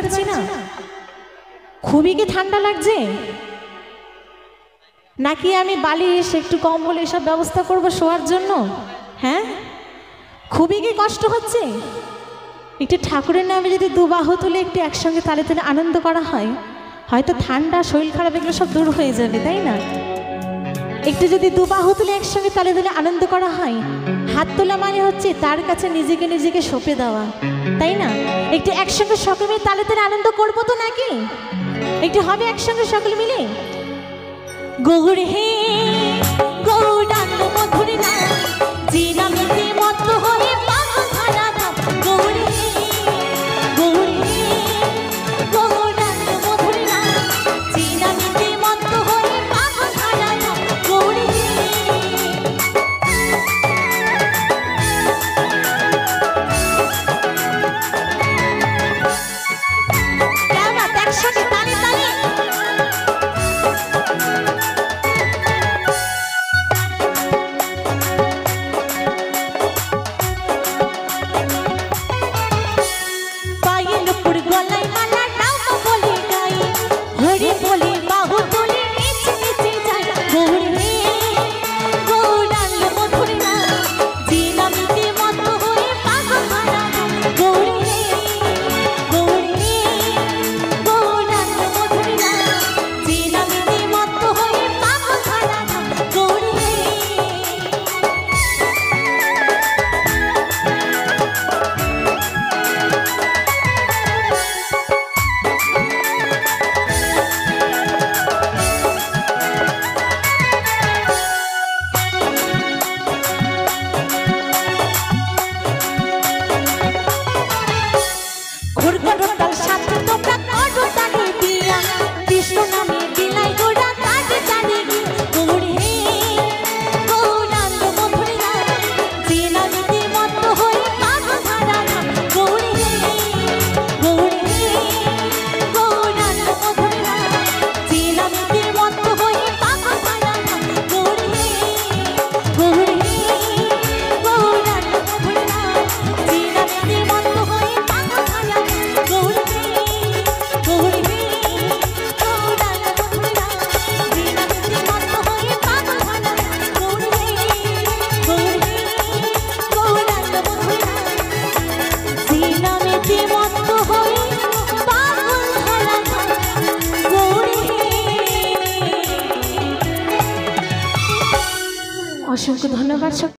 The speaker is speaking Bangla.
পারছি না। খুবই কি ঠান্ডা লাগছে, নাকি আমি বালিশ একটু কম্বল এসব ব্যবস্থা করব শোয়ার জন্য? হ্যাঁ, খুবই কি কষ্ট হচ্ছে? একটু ঠাকুরের নামে যদি দুবাহু তুলে একটু একসঙ্গে তালে তালে আনন্দ করা হয়, হয়তো ঠান্ডা শরীর খারাপ এগুলো সব দূর হয়ে যাবে, তাই না? একটু যদি দুবাহু তুলে একসঙ্গে তালে তালে আনন্দ করা হয়, হাত তোলা মানে হচ্ছে তার কাছে নিজেকে নিজেকে সঁপে দেওয়া, তাই না? একটু একসঙ্গে সকলে তালে তালে আনন্দ করবো তো নাকি? একটু হবে একসঙ্গে সকলে মিলে। গৌর হে গৌরাঙ্গ মধুরী নাম, যে নামেতে মত্ত হয়ে পাগল ধরা ধাম। গৌর হে গৌরাঙ্গ মধুরী নাম, যে নামেতে মত্ত হয়ে পাগল ধরা ধাম। গৌর হে কেমন একসাথে তালে তালে অসংখ্য ধন্যবাদ।